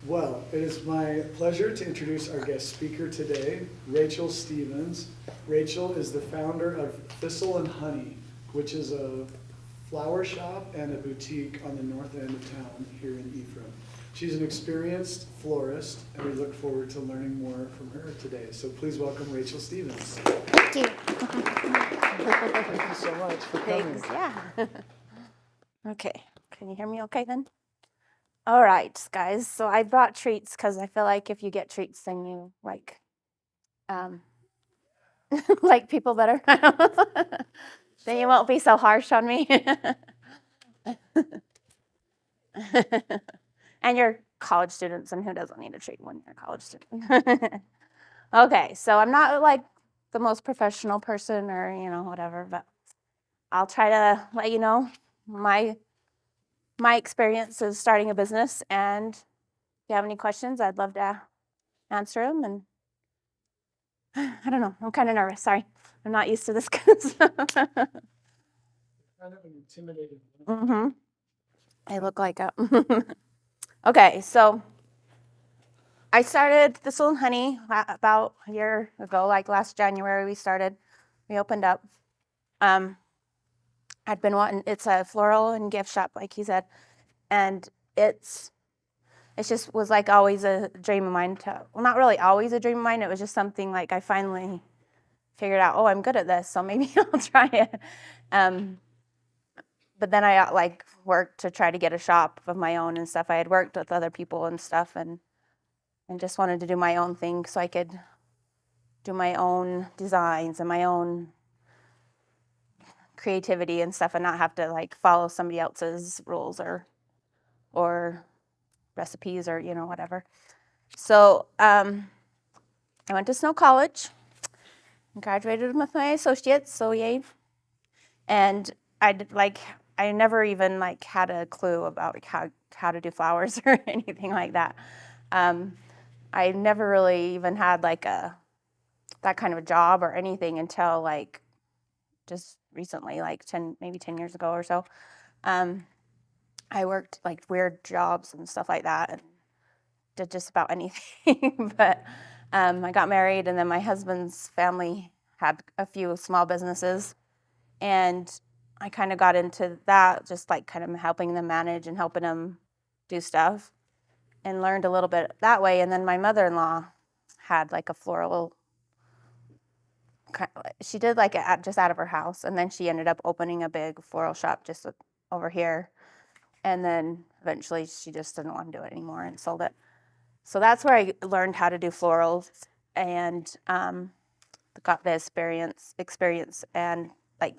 Well, it is my pleasure to introduce our guest speaker today, Rachel Stevens. Rachel is the founder of Thistle and Honey, which is a flower shop and a boutique on the north end of town here in Ephraim. She's an experienced florist, and we look forward to learning more from her today. So please welcome Rachel Stevens. Thank you. Thank you so much for coming. Thanks, yeah. Okay, can you hear me okay then? All right, guys, so I brought treats because I feel like if you get treats, then you um, like people better. Then you won't be so harsh on me. And you're college students, and who doesn't need a treat when you're a college student? Okay, so I'm not like the most professional person or, whatever, but I'll try to let you know my experience of starting a business, and if you have any questions, I'd love to answer them. And I don't know, I'm kind of nervous. Sorry, I'm not used to this. Kind of an intimidating. I look like a. Okay, so I started Thistle and Honey about a year ago, like last January. We opened up. I'd been wanting. It's a floral and gift shop, like he said, and it just was like always a dream of mine well, not really always a dream of mine. It was just something like I finally figured out, oh, I'm good at this, so maybe I'll try it. But then I worked to try to get a shop of my own and stuff. I had worked with other people and stuff, and just wanted to do my own thing so I could do my own designs and my own creativity and stuff, and not have to follow somebody else's rules or recipes or whatever. So I went to Snow College and graduated with my associates, so yay. And I never even had a clue about how to do flowers or anything like that. I never really even had that kind of a job or anything until just recently, maybe 10 years ago or so. I worked weird jobs and stuff like that and did just about anything. But I got married, and then my husband's family had a few small businesses, and I kind of got into that, just kind of helping them manage and helping them do stuff, and learned a little bit that way. And then my mother-in-law had a floral, she did it just out of her house, and then she ended up opening a big floral shop just over here. And then eventually she just didn't want to do it anymore and sold it. So that's where I learned how to do florals, and got the experience and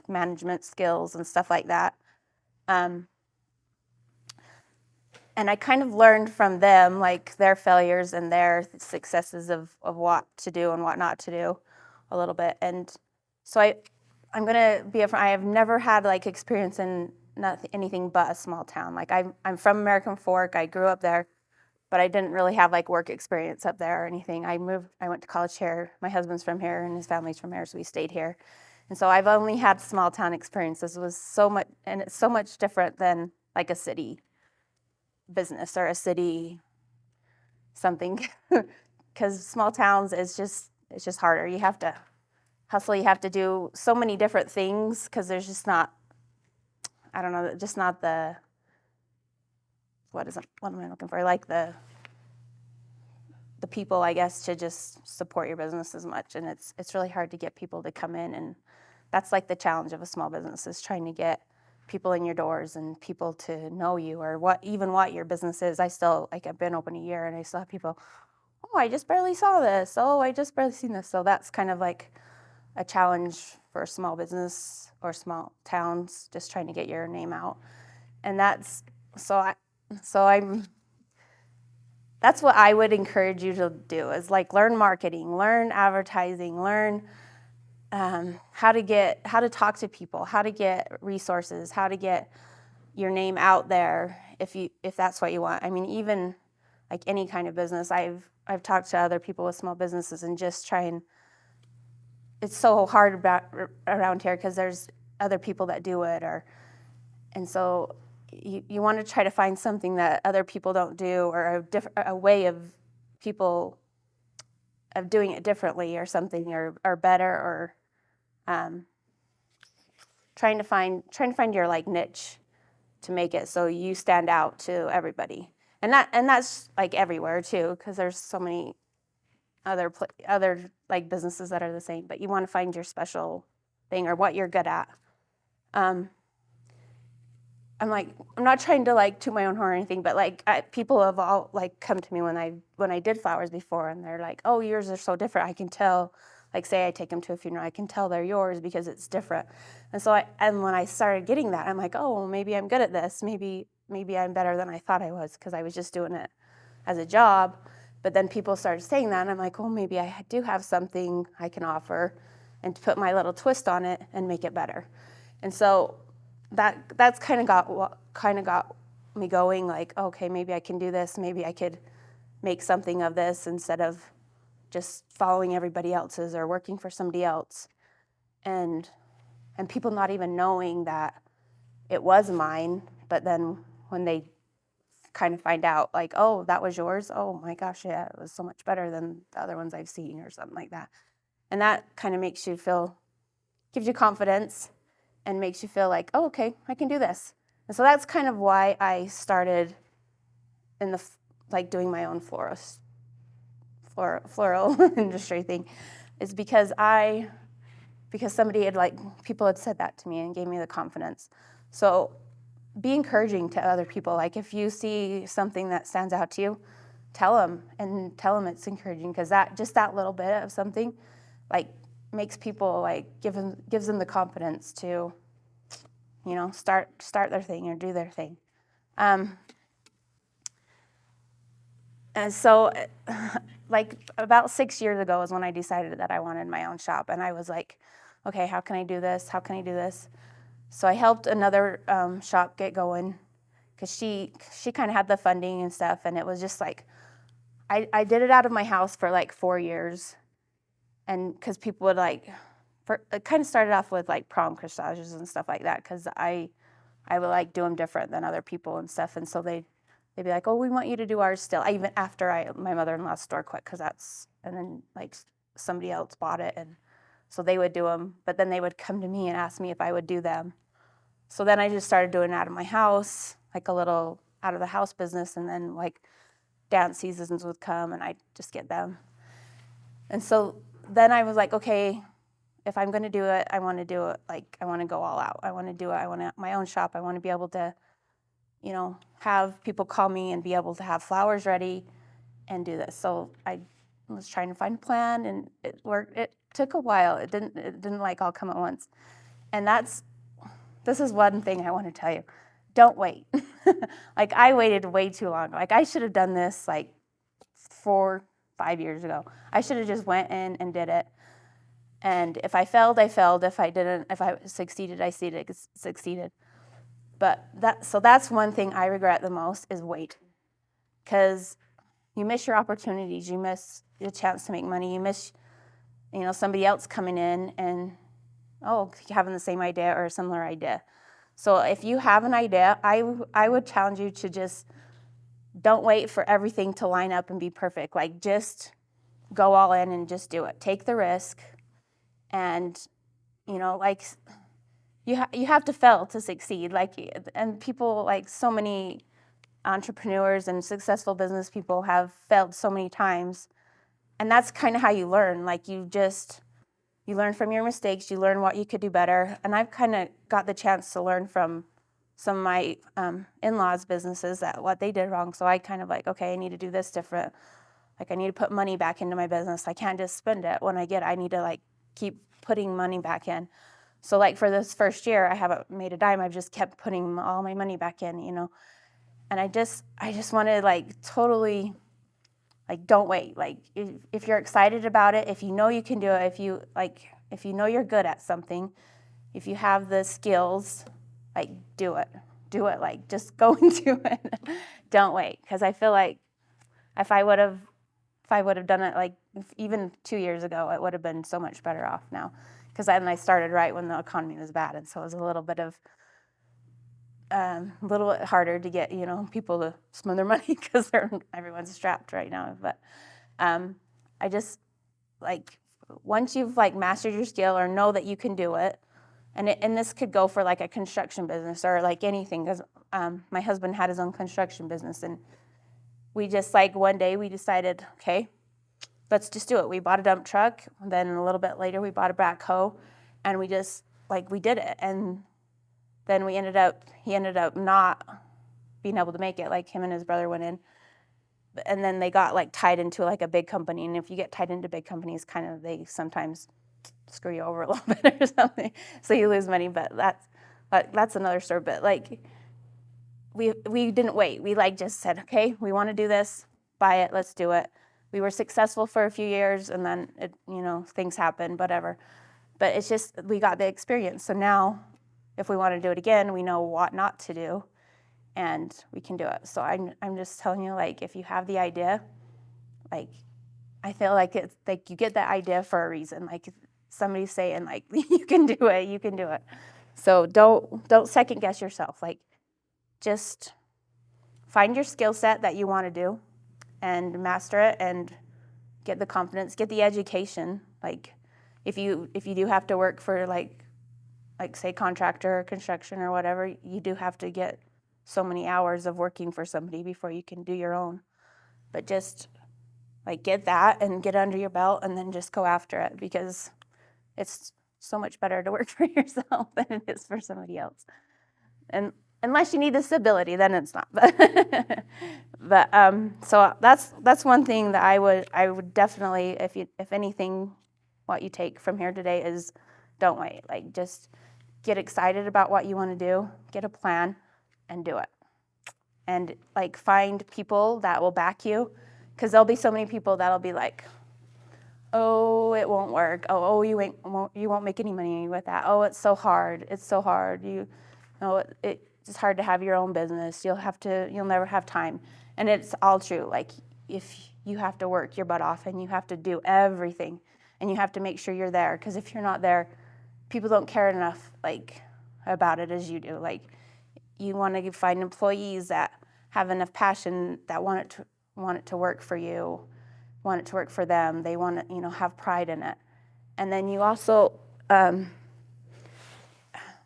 management skills and stuff like that. And I kind of learned from them, their failures and their successes of what to do and what not to do a little bit. And so I'm going to be upfront. I have never had experience in anything but a small town. I'm from American Fork. I grew up there, but I didn't really have work experience up there or anything. I went to college here. My husband's from here and his family's from here, so we stayed here. And so I've only had small town experiences. It was so much, and it's so much different than a city business or a city something, because small towns it's just harder. You have to hustle. You have to do so many different things because there's just not, I don't know, just not the, what am I looking for? The people, I guess, to just support your business as much. And it's really hard to get people to come in, and that's the challenge of a small business, is trying to get people in your doors and people to know you or what your business is. I still, I've been open a year, and I still have people, oh, I just barely saw this. Oh, I just barely seen this. So that's kind of a challenge for a small business or small towns, just trying to get your name out. And that's what I would encourage you to do, is learn marketing, learn advertising, learn how to talk to people, how to get resources, how to get your name out there if that's what you want. I mean, even any kind of business, I've talked to other people with small businesses and just trying. It's so hard around here because there's other people that do it, and so you want to try to find something that other people don't do, or a way of people of doing it differently or something, or better, or trying to find your like niche to make it so you stand out to everybody. And that's like everywhere too, because there's so many other like businesses that are the same, but you want to find your special thing or what you're good at. I'm not trying to like toot my own horn or anything, but like people have all like come to me when I did flowers before, and they're like, "Oh, yours are so different. I can tell." Like, say I take them to a funeral, I can tell they're yours because it's different. And so when I started getting that, I'm like, "Oh, maybe I'm good at this. Maybe I'm better than I thought I was, because I was just doing it as a job." But then people started saying that, and I'm like, "Oh, maybe I do have something I can offer, and to put my little twist on it and make it better." And so that's kind of got me going, like, okay, maybe I can do this. Maybe I could make something of this instead of just following everybody else's or working for somebody else, and people not even knowing that it was mine. But then when they kind of find out, like, "Oh, that was yours. Oh my gosh, yeah, it was so much better than the other ones I've seen," or something like that. And that kind of gives you confidence, and makes you feel like, "Oh, okay, I can do this." And so that's kind of why I started in doing my own floral industry thing, is because somebody people had said that to me and gave me the confidence. So be encouraging to other people. Like, if you see something that stands out to you, tell them it's encouraging, because that little bit of something like makes people gives them the confidence to start their thing or do their thing. And so about 6 years ago is when I decided that I wanted my own shop, and I was like, okay, how can I do this? How can I do this? So I helped another shop get going, because she kind of had the funding and stuff, and it was just like, I did it out of my house for like 4 years, and because people would it kind of started off with like prom corsages and stuff like that, because I would like do them different than other people and stuff, and so they'd be like, "Oh, we want you to do ours still." Even after my mother-in-law's store quit, and then like somebody else bought it, and so they would do them, but then they would come to me and ask me if I would do them. So then I just started doing it out of my house, like a little out of the house business, and then like dance seasons would come and I'd just get them. And so then I was like, okay, if I'm going to do it, I want to do it I want to go all out. I want to do it. I want my own shop. I want to be able to, have people call me and be able to have flowers ready and do this. So I was trying to find a plan, and it worked. It took a while. It didn't all come at once. And this is one thing I want to tell you. Don't wait. I waited way too long. I should have done this 4-5 years ago. I should have just went in and did it. And if I failed, I failed. If I succeeded, I succeeded. But that's one thing I regret the most, is wait. Because you miss your opportunities. You miss the chance to make money. You miss, somebody else coming in and, having the same idea or a similar idea. So if you have an idea, I would challenge you to just don't wait for everything to line up and be perfect. Just go all in and just do it. Take the risk. And, you have to fail to succeed. And people, so many entrepreneurs and successful business people have failed so many times. And that's kind of how you learn. You learn from your mistakes. You learn what you could do better. And I've kind of got the chance to learn from some of my in-laws' businesses, what they did wrong. So I kind of okay, I need to do this different. I need to put money back into my business. I can't just spend it when I get it. I need to keep putting money back in. So for this first year, I haven't made a dime. I've just kept putting all my money back in, And I just wanted totally, don't wait. If you're excited about it, if you know you can do it, if you know you're good at something, if you have the skills, do it. Do it. Just go and do it. Don't wait. Because I feel like if I would have done it even 2 years ago, it would have been so much better off now. Because then I started right when the economy was bad, and so it was a little bit of a little bit harder to get, people to spend their money because everyone's strapped right now. But I just like once you've like mastered your skill or know that you can do it, and this could go for like a construction business or like anything, because my husband had his own construction business, and we just like one day we decided, okay, let's just do it. We bought a dump truck, and then a little bit later we bought a backhoe, and we just like we did it, and then he ended up not being able to make it. Like him and his brother went in, and then they got like tied into like a big company. And if you get tied into big companies, kind of they sometimes screw you over a little bit or something, so you lose money. But that's another story. But like we didn't wait. We like just said, okay, we want to do this, buy it, let's do it. We were successful for a few years, and then things happen, whatever. But it's just we got the experience. So now, if we want to do it again, we know what not to do, and we can do it. So I'm just telling you, like, if you have the idea, like, I feel like it's like you get that idea for a reason. Like somebody's saying, like, you can do it, you can do it. So don't second guess yourself. Like, just find your skill set that you want to do, and master it, and get the confidence, get the education. Like, if you do have to work for like say contractor or construction or whatever, you do have to get so many hours of working for somebody before you can do your own. But just like get that and get under your belt, and then just go after it, because it's so much better to work for yourself than it is for somebody else. And unless you need the stability, then it's not. But so that's one thing that I would definitely, if anything, what you take from here today is don't wait. Like, just get excited about what you want to do, get a plan, and do it. And like find people that will back you, because there'll be so many people that'll be like, oh, it won't work. Oh, you won't make any money with that. Oh, it's so hard. It's so hard. It's hard to have your own business. You'll never have time. And it's all true. Like, if you have to work your butt off and you have to do everything, and you have to make sure you're there, because if you're not there, people don't care enough like about it as you do. Like, you want to find employees that have enough passion, that want it to work for you, want it to work for them. They want to have pride in it. And then you also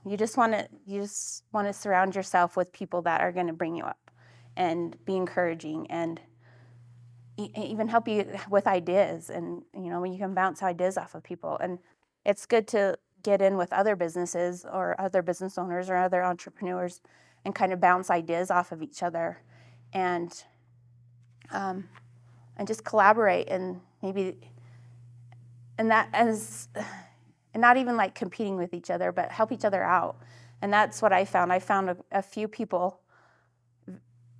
you just want to surround yourself with people that are going to bring you up and be encouraging, and even help you with ideas. And you can bounce ideas off of people. And it's good to get in with other businesses or other business owners or other entrepreneurs and kind of bounce ideas off of each other, and just collaborate, and maybe and not even like competing with each other, but help each other out. And that's what I found. I found a few people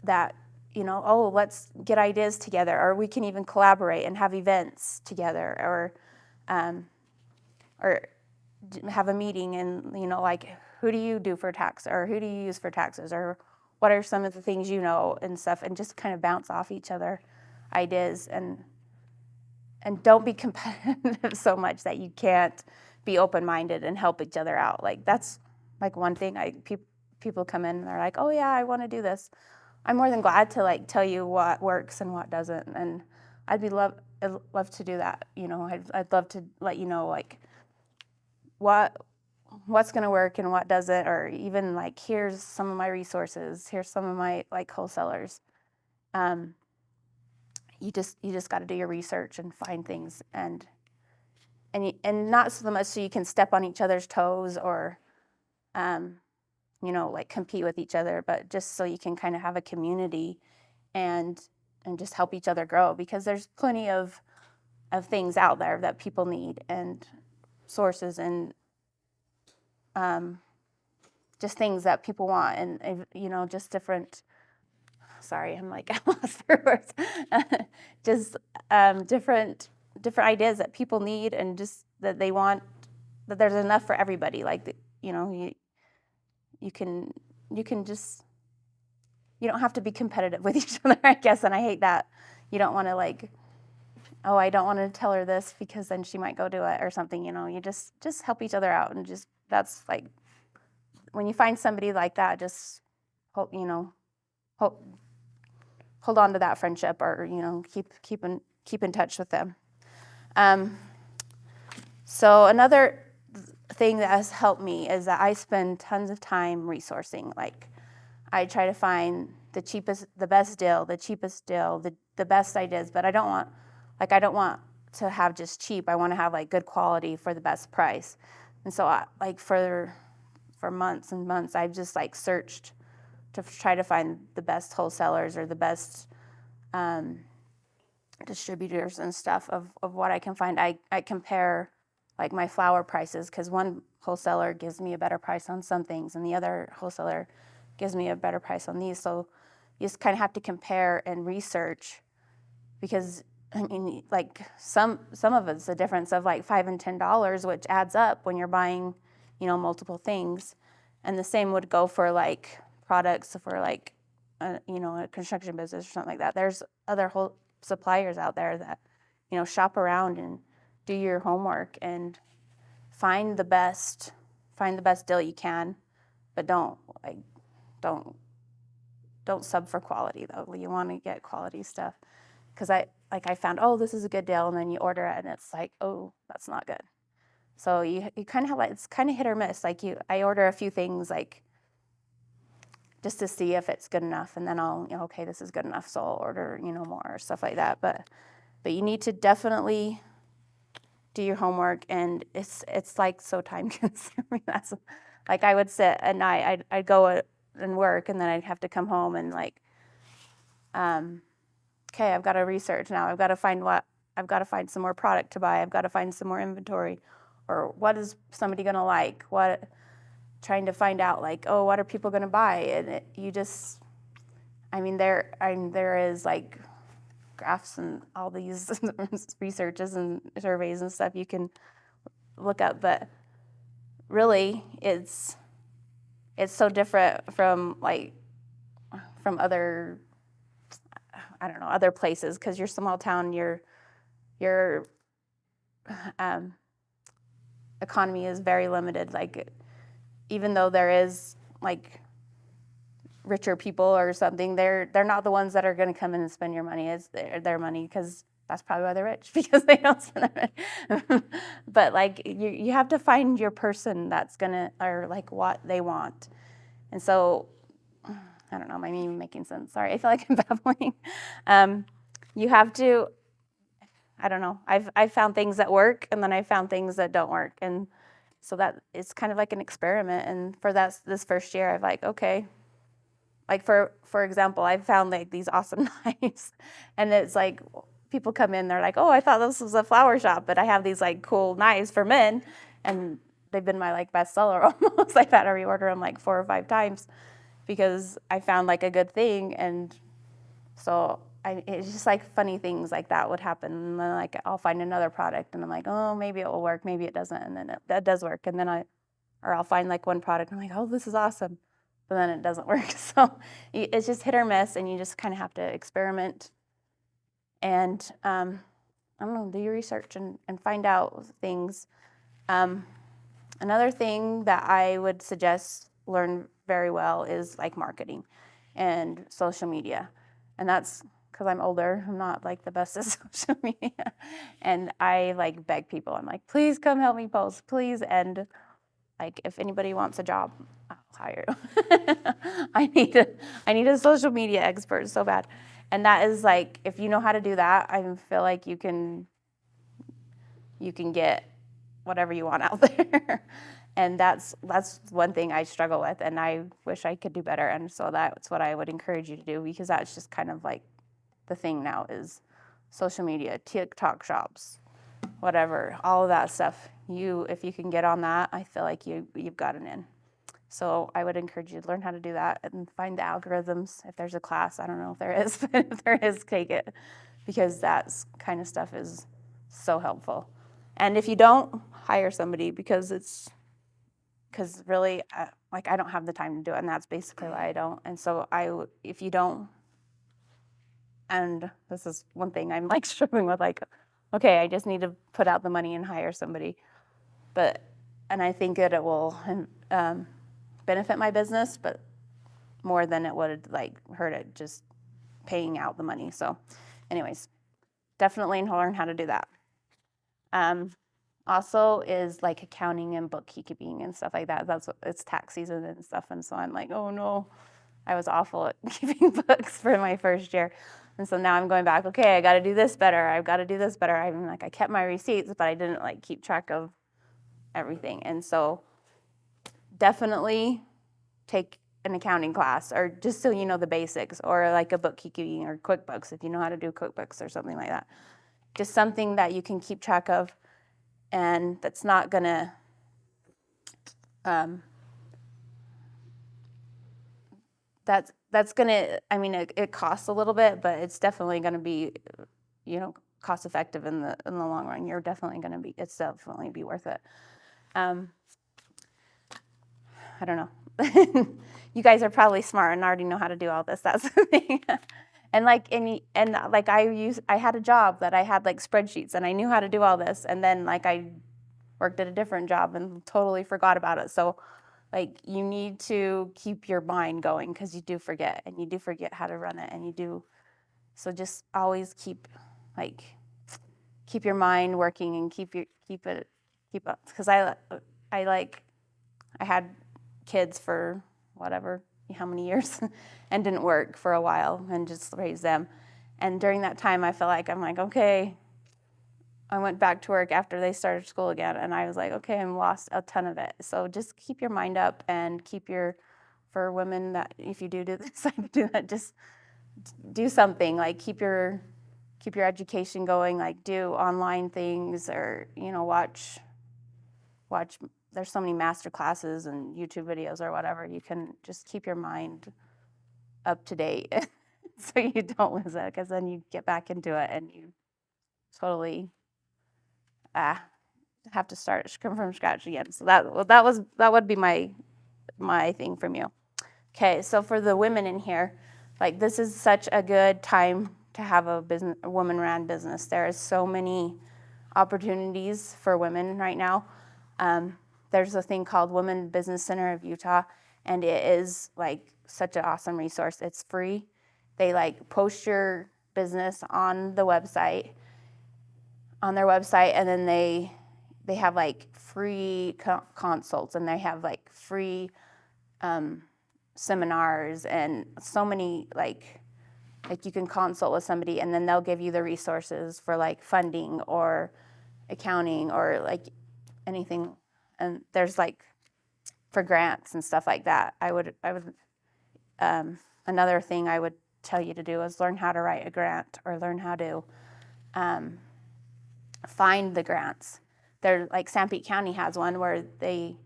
that let's get ideas together, or we can even collaborate and have events together, or have a meeting, and like, who do you do for tax, or who do you use for taxes, or what are some of the things and stuff, and just kind of bounce off each other ideas, and don't be competitive so much that you can't be open-minded and help each other out. Like, that's like one thing. People come in and they're like, oh yeah, I want to do this. I'm more than glad to like tell you what works and what doesn't, and I'd love to do that. I'd love to let you know like what's going to work and what doesn't, or even like, here's some of my resources, here's some of my like wholesalers. You just got to do your research and find things, and not so much so you can step on each other's toes, or like compete with each other, but just so you can kind of have a community and just help each other grow, because there's plenty of things out there that people need, and sources, and just things that people want, and just different. Sorry, I'm like, I lost for words. Just different ideas that people need, and just that they want, that there's enough for everybody. Like, you can just, you don't have to be competitive with each other, I guess. And I hate that. You don't want to like, oh, I don't want to tell her this because then she might go do it or something. You just help each other out, and just, that's like, when you find somebody like that, just hold, hold on to that friendship, or keep in touch with them. So another thing that has helped me is that I spend tons of time resourcing. Like, I try to find the best deal, the best ideas, but I don't want to have just cheap. I want to have like good quality for the best price. And so for months and months, I've just like searched to try to find the best wholesalers or the best distributors and stuff of what I can find. I compare like my flower prices, because one wholesaler gives me a better price on some things and the other wholesaler gives me a better price on these. So you just kind of have to compare and research, because I mean, like some of it's a difference of like $5 and $10, which adds up when you're buying, multiple things. And the same would go for like products for like, a construction business or something like that. There's other whole suppliers out there that, shop around and do your homework and find the best deal you can, but don't sub for quality though. You want to get quality stuff, because I found, oh, this is a good deal, and then you order it and it's like, oh, that's not good. So you kind of have like, it's kind of hit or miss. Like I order a few things like just to see if it's good enough, and then I'll, okay, this is good enough, so I'll order, more or stuff like that. But you need to definitely do your homework, and it's like so time consuming. That's like, I would sit at night, I'd go and work, and then I'd have to come home and like, okay, I've got to research now. I've got to find some more product to buy. I've got to find some more inventory, or what is somebody going to like? Trying to find out like, oh, what are people going to buy? And there is like graphs and all these researches and surveys and stuff you can look up, but really it's so different from other, I don't know, other places, because you're small town, your economy is very limited. Like, even though there is like richer people or something, they're not the ones that are going to come in and spend your money. It's their money, because that's probably why they're rich, because they don't spend their money. But like, you have to find your person that's gonna, or like what they want. And so, I don't know, am I even making sense? Sorry, I feel like I'm babbling. You have to, I don't know, I've found things that work, and then I found things that don't work. And so that it's kind of like an experiment. And for this first year, I've like, okay, like for example, I found like these awesome knives, and it's like people come in, they're like, oh, I thought this was a flower shop, but I have these like cool knives for men, and they've been my like bestseller almost. I've had to reorder them like 4 or 5 times, because I found like a good thing. And so it's just like funny things like that would happen. And then like I'll find another product, and I'm like, oh, maybe it will work, maybe it doesn't, and then that does work. And then I'll find like one product, and I'm like, oh, this is awesome, but then it doesn't work. So it's just hit or miss, and you just kind of have to experiment and I don't know, do your research and find out things. Another thing that I would suggest learn very well is like marketing and social media. And that's because I'm older. I'm not like the best at social media. And I like beg people. I'm like, please come help me post, please. And like, if anybody wants a job, I'll hire you. I need a social media expert so bad. And that is like, if you know how to do that, I feel like you can get whatever you want out there. And that's one thing I struggle with, and I wish I could do better. And so that's what I would encourage you to do, because that's just kind of like the thing now is social media, TikTok shops, whatever, all of that stuff. If you can get on that, I feel like you've got it in. So I would encourage you to learn how to do that and find the algorithms. If there's a class, I don't know if there is, but if there is, take it, because that kind of stuff is so helpful. And if you don't, hire somebody, because really, like, I don't have the time to do it, and that's basically why I don't. And so if you don't, and this is one thing I'm like struggling with, like, okay, I just need to put out the money and hire somebody. And I think that it will benefit my business, but more than it would like hurt it just paying out the money. So anyways, definitely learn how to do that. Also is like accounting and bookkeeping and stuff like that. That's what, it's tax season and stuff. And so I'm like, oh no, I was awful at keeping books for my first year. And so now I'm going back, okay, I got to do this better. I've got to do this better. I'm like, I kept my receipts, but I didn't like keep track of everything. And so definitely take an accounting class, or just so you know the basics, or like a bookkeeping or QuickBooks if you know how to do QuickBooks or something like that. Just something that you can keep track of, and that's not gonna that's gonna, I mean, it costs a little bit, but it's definitely gonna be, cost effective in the long run. It's definitely be worth it. I don't know. You guys are probably smart and already know how to do all this. That's the thing. And like I had a job that I had like spreadsheets and I knew how to do all this, and then like I worked at a different job and totally forgot about it. So like you need to keep your mind going, because you do forget, and you do forget how to run it, and you do. So just always keep your mind working and keep up, because I had kids for whatever, how many years, and didn't work for a while and just raised them. And during that time, I felt like I'm like, okay, I went back to work after they started school again, and I was like, okay, I'm lost a ton of it. So just keep your mind up, and for women that if you do this, I do that, just do something, like keep your education going, like do online things, or watch. There's so many master classes and YouTube videos or whatever. You can just keep your mind up to date so you don't lose it, because then you get back into it and you totally have to start from scratch again. So that would be my thing from you. Okay, so for the women in here, like this is such a good time to have a woman-ran business. There is so many opportunities for women right now. There's a thing called Women Business Center of Utah, and it is like such an awesome resource. It's free. They like post your business on their website, and then they have like free consults, and they have like free seminars, and so many like you can consult with somebody, and then they'll give you the resources for like funding or accounting or like anything. And there's like for grants and stuff like that. I would another thing I would tell you to do is learn how to write a grant, or learn how to find the grants. They're like Sanpete County has one where they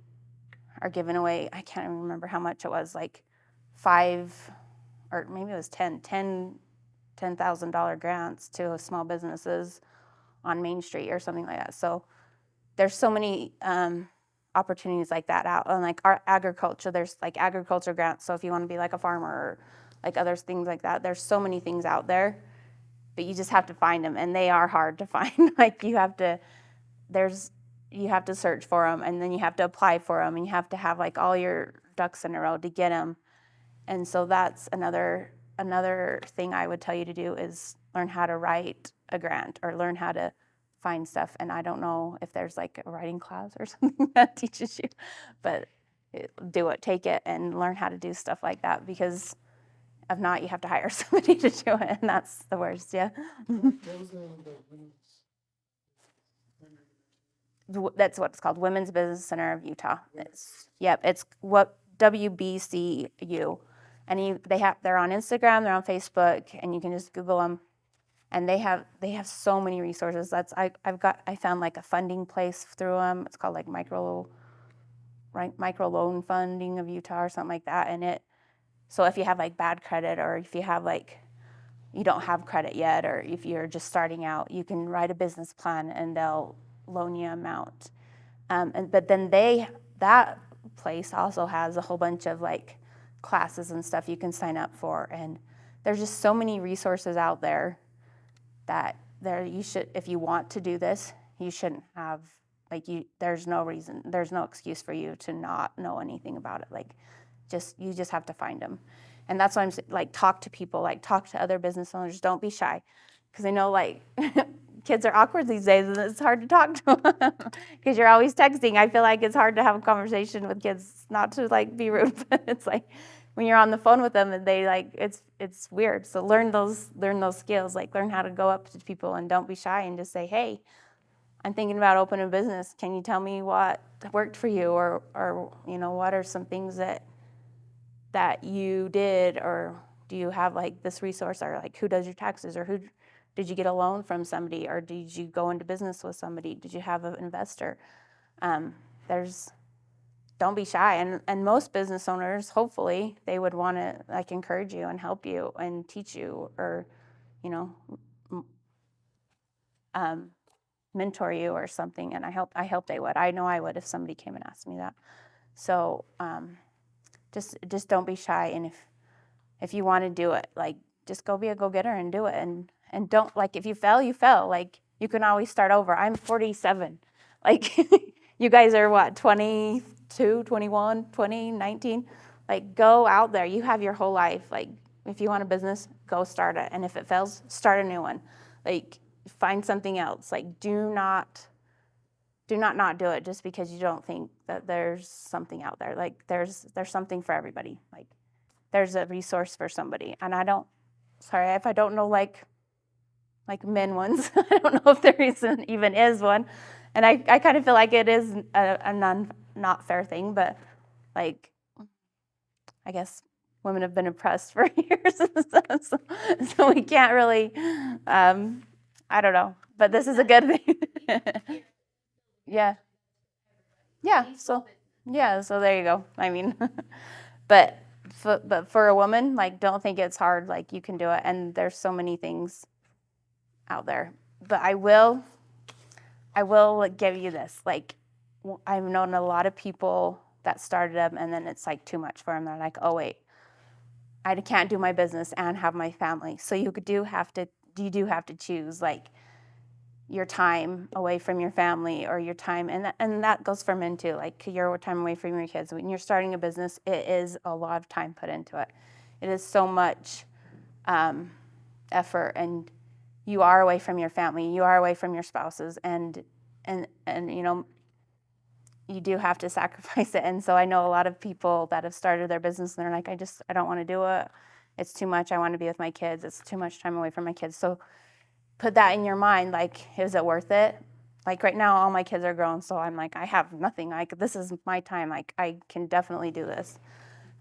are giving away, I can't even remember how much it was, like 5 or maybe it was $10,000 grants to small businesses on Main Street or something like that. So there's so many opportunities like that out. And like our agriculture, there's like agriculture grants. So if you want to be like a farmer or like other things like that, there's so many things out there, but you just have to find them, and they are hard to find. Like you have to search for them, and then you have to apply for them, and you have to have like all your ducks in a row to get them. And so that's another thing I would tell you to do is learn how to write a grant, or learn how to find stuff. And I don't know if there's like a writing class or something that teaches you, but take it and learn how to do stuff like that, because if not, you have to hire somebody to do it, and that's the worst. Yeah. That's what it's called, Women's Business Center of Utah. It's what WBCU, and they're on Instagram, they're on Facebook, and you can just Google them. And they have so many resources. I found like a funding place through them. It's called like micro loan funding of Utah or something like that. And so if you have like bad credit, or if you have like you don't have credit yet, or if you're just starting out, you can write a business plan and they'll loan you amount. But then that place also has a whole bunch of like classes and stuff you can sign up for. And there's just so many resources out there that you should, if you want to do this, you shouldn't have there's no excuse for you to not know anything about it. Like You just have to find them. And that's why I'm like, talk to people, like talk to other business owners. Don't be shy, because I know like kids are awkward these days, and it's hard to talk to them because you're always texting. I feel like it's hard to have a conversation with kids, not to like be rude, but it's like when you're on the phone with them and they like it's weird. So learn those skills, like learn how to go up to people and don't be shy and just say, hey, I'm thinking about opening a business. Can you tell me what worked for you, or what are some things that you did, or do you have like this resource, or like who does your taxes, or who did you get a loan from somebody, or did you go into business with somebody? Did you have an investor? Don't be shy, and most business owners, hopefully, they would want to like encourage you and help you and teach you, or mentor you or something. And I hope they would. I know I would if somebody came and asked me that. So just don't be shy, and if you want to do it, like just go be a go-getter and do it, and don't, like, if you fail, you fail. Like, you can always start over. I'm 47. Like, you guys are what, 22, 21, 20, 19? Like, go out there. You have your whole life. Like, if you want a business, go start it. And if it fails, start a new one. Like, find something else. Like, do not not do it just because you don't think that there's something out there. Like, there's something for everybody. Like, there's a resource for somebody. And sorry if I don't know like men ones. I don't know if there even is one. And I kind of feel like it is a not fair thing, but like, I guess women have been oppressed for years, so we can't really, I don't know, but this is a good thing. Yeah. So there you go. I mean, but for a woman, like, don't think it's hard. Like, you can do it, and there's so many things out there. But I will give you this. Like, I've known a lot of people that started them, and then it's like too much for them. They're like, oh wait, I can't do my business and have my family. So you do have to choose, like, your time away from your family, or your time, and that goes for men too, like your time away from your kids. When you're starting a business, it is a lot of time put into it. It is so much effort, and you are away from your family, you are away from your spouses, and you do have to sacrifice it. And so I know a lot of people that have started their business, and they're like, I don't want to do it. It's too much. I want to be with my kids. It's too much time away from my kids. So put that in your mind, like, is it worth it? Like, right now, all my kids are grown, so I'm like, I have nothing. Like, this is my time. Like, I can definitely do this.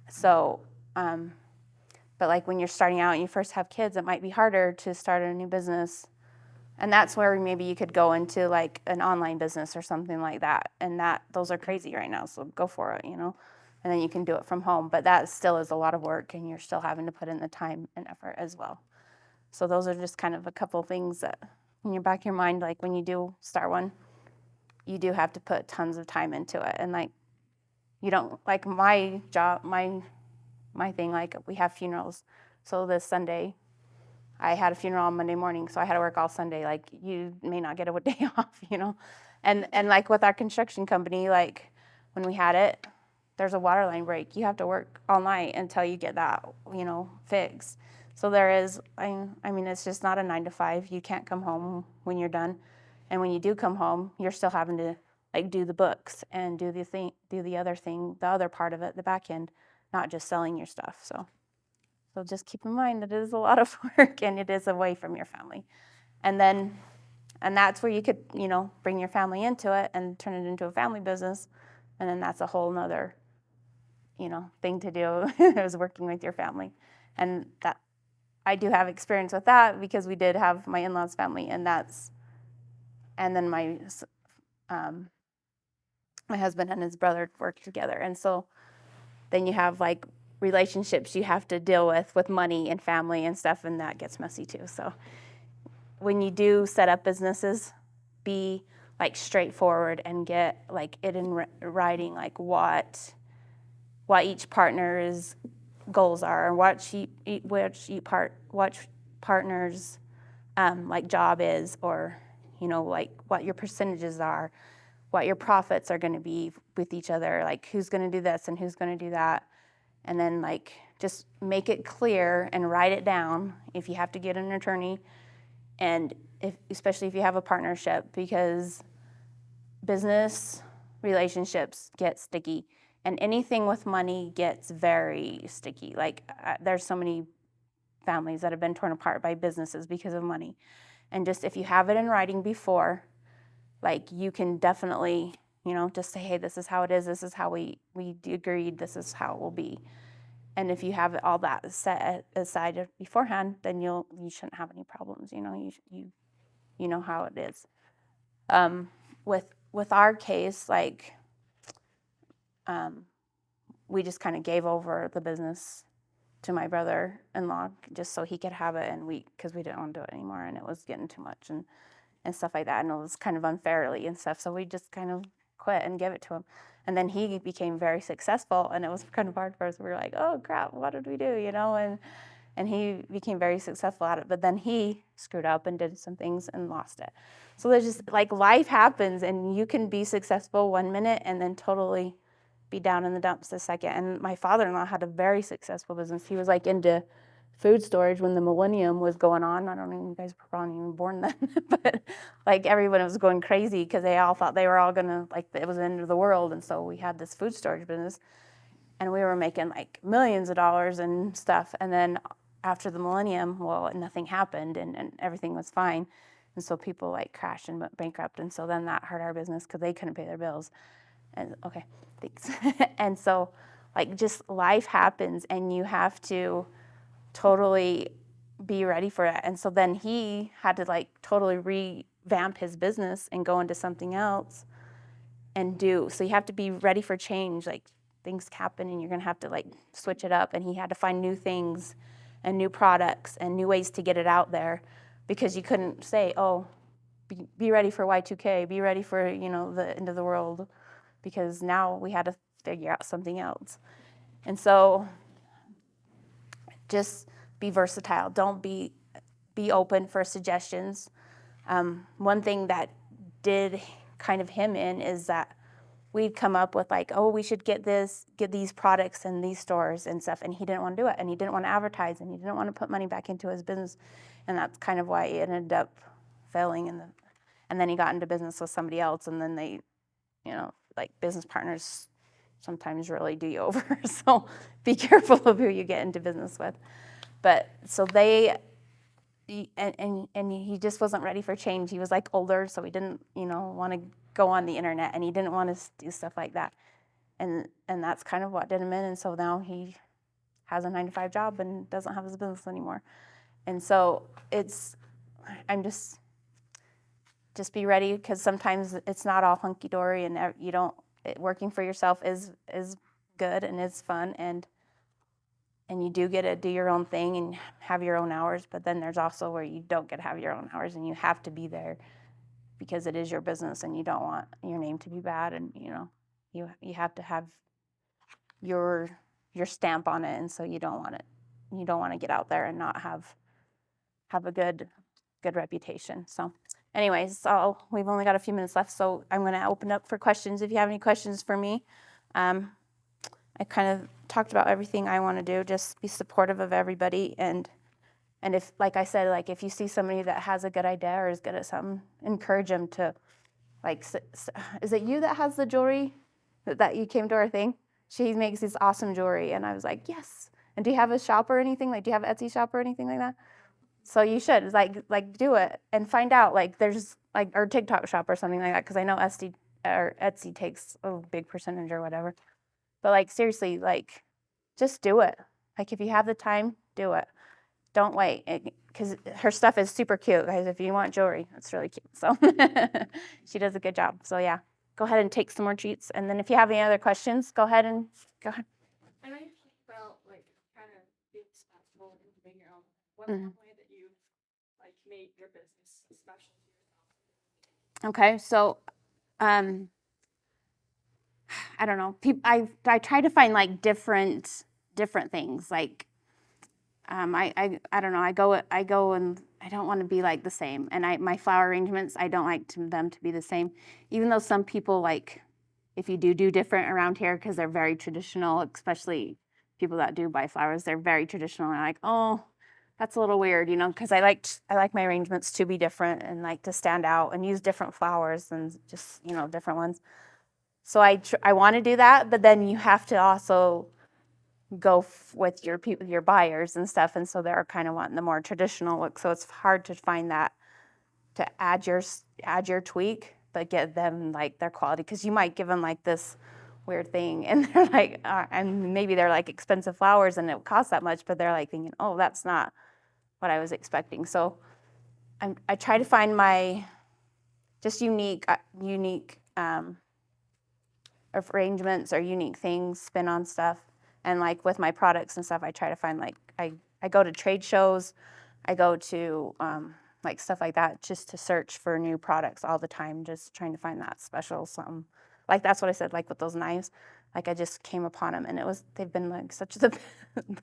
So, but like when you're starting out and you first have kids, it might be harder to start a new business. And that's where maybe you could go into like an online business or something like that. And those are crazy right now, so go for it, And then you can do it from home. But that still is a lot of work, and you're still having to put in the time and effort as well. So those are just kind of a couple of things that in your back of your mind, like when you do start one, you do have to put tons of time into it. And like, you don't, like my job, my thing, like we have funerals. So this Sunday, I had a funeral on Monday morning, so I had to work all Sunday. Like, you may not get a day off, And like with our construction company, like when we had it, there's a water line break. You have to work all night until you get that, fixed. So there is, I mean, it's just not a 9 to 5. You can't come home when you're done. And when you do come home, you're still having to like do the books and do the other thing, the other part of it, the back end, not just selling your stuff. So just keep in mind that it is a lot of work, and it is away from your family. And that's where you could, bring your family into it and turn it into a family business. And then that's a whole nother, thing to do is working with your family. And that I do have experience with that, because we did have my in-laws family, and then my husband and his brother worked together. And so then you have like relationships you have to deal with money and family and stuff, and that gets messy too. So when you do set up businesses, be like straightforward and get like it in writing, like what each partner's goals are, what partner's like job is, or like what your percentages are, what your profits are going to be with each other, like who's going to do this and who's going to do that. and then like just make it clear and write it down if you have to get an attorney, and especially if you have a partnership, because business relationships get sticky, and anything with money gets very sticky. Like there's so many families that have been torn apart by businesses because of money. And just if you have it in writing before, like you can definitely, just say, hey, this is how it is, this is how we agreed, this is how it will be. And if you have all that set aside beforehand, then you shouldn't have any problems. You know how it is. With our case, like we just kind of gave over the business to my brother-in-law just so he could have it, and because we didn't want to do it anymore, and it was getting too much and stuff like that, and it was kind of unfairly and stuff. So we just kind of quit and gave it to him. And then he became very successful, and it was kind of hard for us. We were like, oh crap, what did we do? And he became very successful at it. But then he screwed up and did some things and lost it. So there's just like life happens, and you can be successful 1 minute and then totally be down in the dumps the second. And my father-in-law had a very successful business. He was like into food storage when the millennium was going on. I don't know, you guys were probably even born then, but like everyone was going crazy because they all thought they were all gonna, like it was the end of the world. And so we had this food storage business, and we were making like millions of dollars and stuff. And then after the millennium, well, nothing happened, and everything was fine. And so people like crashed and went bankrupt. And so then that hurt our business because they couldn't pay their bills. And okay, thanks. And so like just life happens, and you have to totally be ready for it. And so then he had to like totally revamp his business and go into something else and so you have to be ready for change. Like things happen, and you're gonna have to like switch it up. And he had to find new things and new products and new ways to get it out there, because you couldn't say, oh, be ready for Y2K, be ready for the end of the world, because now we had to figure out something else. And so just be versatile. Don't be open for suggestions. One thing that did kind of him in is that we'd come up with like, oh, we should get these products in these stores and stuff, and he didn't want to do it, and he didn't want to advertise, and he didn't want to put money back into his business, and that's kind of why it ended up failing. And then he got into business with somebody else, and then they, like business partners sometimes really do you over. So be careful of who you get into business with. But so and he just wasn't ready for change. He was like older, so he didn't, want to go on the internet, and he didn't want to do stuff like that. And that's kind of what did him in. And so now he has a 9-to-5 job and doesn't have his business anymore. And so I'm just be ready, because sometimes it's not all hunky-dory, and working for yourself is good and is fun, and you do get to do your own thing and have your own hours. But then there's also where you don't get to have your own hours, and you have to be there because it is your business, and you don't want your name to be bad, and you have to have your stamp on it. And so you don't want to get out there and not have a good reputation. So anyways, so we've only got a few minutes left, so I'm going to open up for questions. If you have any questions for me, I kind of talked about everything I want to do. Just be supportive of everybody, and if, like I said, like if you see somebody that has a good idea or is good at something, encourage them to, like, is it you that has the jewelry that you came to our thing? She makes this awesome jewelry, and I was like, yes. And do you have a shop or anything? Like, do you have an Etsy shop or anything like that? So you should like do it and find out, like there's like, or TikTok shop or something like that, because I know Etsy takes a big percentage or whatever. But like seriously, like just do it. Like if you have the time, do it. Don't wait, because her stuff is super cute, guys. If you want jewelry, it's really cute. So she does a good job. So yeah, go ahead and take some more treats, and then if you have any other questions, go ahead. And I think about like kind of being responsible and doing your own. What's one way that you like made your business special to yourself? Okay, so I don't know. I try to find like different things. Like I don't know. I go and I don't want to be like the same. And my flower arrangements, I don't like them to be the same. Even though some people like, if you do different around here, because they're very traditional, especially people that do buy flowers, they're very traditional and like, oh, that's a little weird, you know, because I like my arrangements to be different and like to stand out and use different flowers and just, you know, different ones. So I want to do that, but then you have to also go with your people, your buyers and stuff, and so they're kind of wanting the more traditional look. So it's hard to find that to add your tweak, but get them like their quality, because you might give them like this weird thing, and they're like, and maybe they're like expensive flowers, and it costs that much, but they're like thinking, oh, that's not what I was expecting. So I try to find my just unique arrangements or unique things, spin on stuff. And like with my products and stuff, I try to find like, I go to trade shows, I go to like stuff like that, just to search for new products all the time, just trying to find that special something. Like that's what I said, like with those knives, like I just came upon them and they've been like such the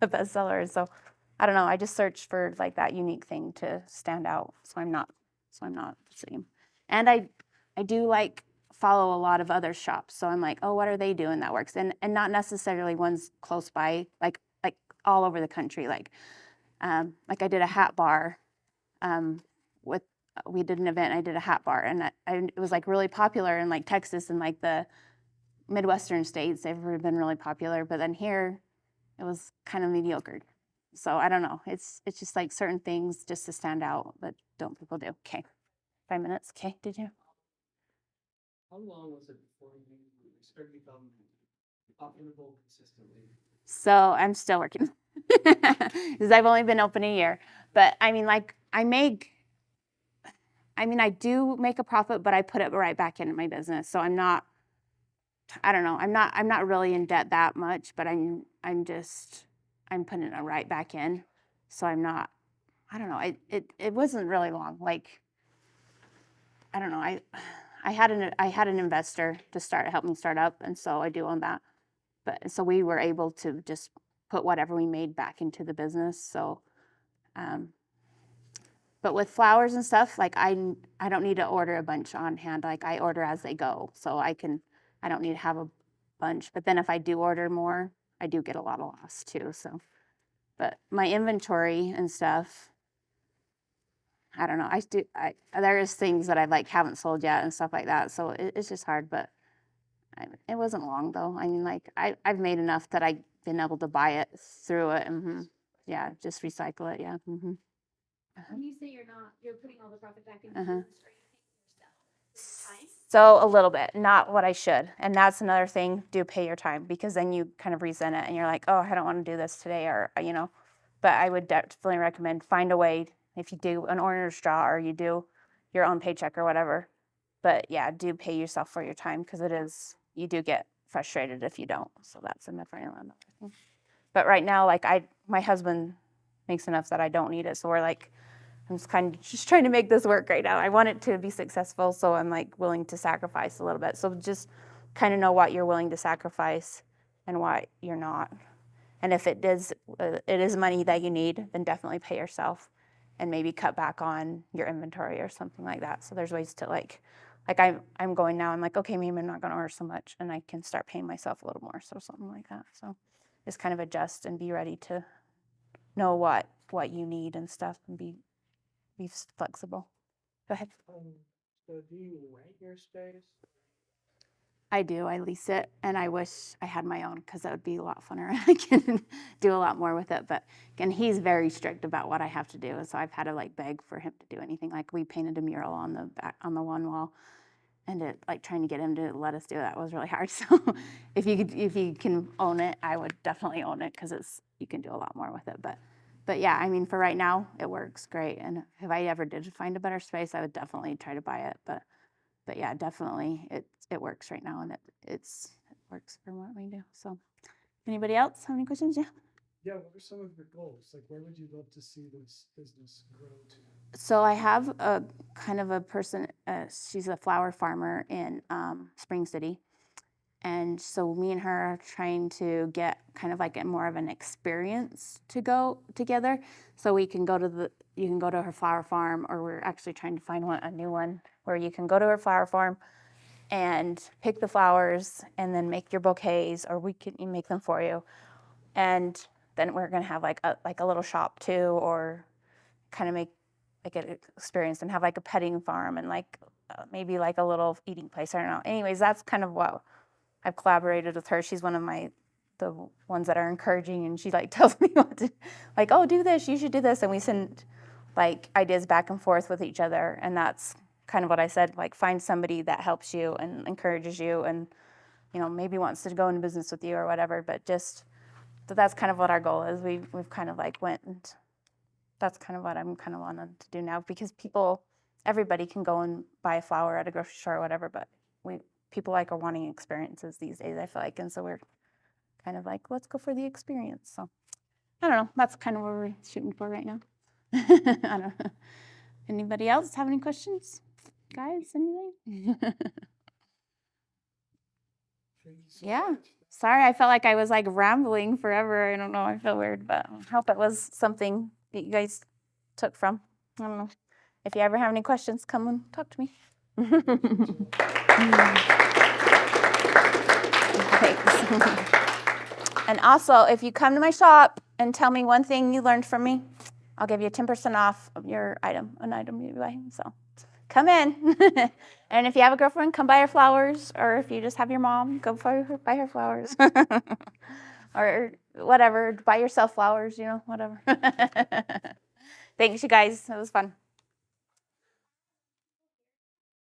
best sellers. So I don't know, I just search for like that unique thing to stand out, so I'm not the same. And I do like follow a lot of other shops, so I'm like, oh, what are they doing that works? And not necessarily ones close by, like all over the country. Like I did a hat bar with we did an event. I did a hat bar, and it was like really popular in like Texas and like the Midwestern states. They've been really popular, but then here it was kind of mediocre. So I don't know. It's just like certain things just to stand out that don't people do. Okay, 5 minutes. Okay, did you? How long was it before you started to become profitable consistently? So I'm still working because I've only been open a year. But I mean, like I do make a profit, but I put it right back into my business. So I'm not, I don't know, I'm not really in debt that much, but I'm putting it right back in. So I'm not, I don't know, it wasn't really long. Like, I don't know, I had an investor to help me start up, and so I do own that. But so we were able to just put whatever we made back into the business. So, but with flowers and stuff, like I don't need to order a bunch on hand. Like I order as they go, so I don't need to have a bunch. But then if I do order more, I do get a lot of loss too. So, but my inventory and stuff, I don't know. There is things that I like haven't sold yet and stuff like that. So it's just hard, but it wasn't long though. I mean, like I've made enough that I've been able to buy it through it. Yeah, just recycle it. Yeah. When you say you're putting all the profit back into Uh-huh. business, are you paying yourself? Time? So a little bit, not what I should. And that's another thing, do pay your time, because then you kind of resent it and you're like, oh, I don't want to do this today, or, you know. But I would definitely recommend find a way, if you do an owner's draw or you do your own paycheck or whatever. But yeah, do pay yourself for your time, because you do get frustrated if you don't. So that's another thing. But right now, like my husband makes enough that I don't need it. So we're like, I'm just kind of just trying to make this work right now. I want it to be successful, so I'm like willing to sacrifice a little bit. So just kind of know what you're willing to sacrifice and what you're not. And if it is money that you need, then definitely pay yourself and maybe cut back on your inventory or something like that. So there's ways to like I'm going now, I'm like, okay, maybe I'm not going to order so much, and I can start paying myself a little more. So something like that. So just kind of adjust and be ready to know what you need and stuff, and be flexible. Go ahead. So do you rent your space? I do. I lease it, and I wish I had my own, because that would be a lot funner. I can do a lot more with it. But again, he's very strict about what I have to do, and so I've had to like beg for him to do anything. Like we painted a mural on the one wall, and trying to get him to let us do that was really hard. So if you can own it, I would definitely own it, because you can do a lot more with it. But yeah, I mean, for right now, it works great. And if I ever did find a better space, I would definitely try to buy it. But yeah, definitely it works right now, and it works for what we do. So anybody else have any questions? Yeah. Yeah, what are some of your goals? Like, where would you love to see this business grow to? So I have a kind of a person, she's a flower farmer in Spring City. And so me and her are trying to get kind of like more of an experience to go together. So you can go to her flower farm, or we're actually trying to find a new one where you can go to her flower farm and pick the flowers and then make your bouquets, or we can make them for you. and then we're gonna have like a little shop too, or kind of make an experience and have like a petting farm and like maybe like a little eating place. I don't know. Anyways, that's kind of what I've collaborated with her. She's one of the ones that are encouraging, and she like tells me what to, like, oh, do this, you should do this, and we send like ideas back and forth with each other. And that's kind of what I said, like find somebody that helps you and encourages you, and maybe wants to go into business with you or whatever. But just that's kind of what our goal is. We've kind of like went, and that's kind of what I'm kind of wanting to do now, because everybody can go and buy a flower at a grocery store or whatever, but people like are wanting experiences these days, I feel like. And so we're kind of like, let's go for the experience. So I don't know, that's kind of what we're shooting for right now. I don't know. Anybody else have any questions? Guys, anything? Thank you so Yeah. much. Sorry, I felt like I was like rambling forever. I don't know, I feel weird, but I hope it was something that you guys took from. I don't know. If you ever have any questions, come and talk to me. Thanks. And also, if you come to my shop and tell me one thing you learned from me, I'll give you 10% off of your an item you buy. So come in. And if you have a girlfriend, come buy her flowers. Or if you just have your mom, go buy her flowers. Or whatever, buy yourself flowers, whatever. Thanks, you guys. It was fun.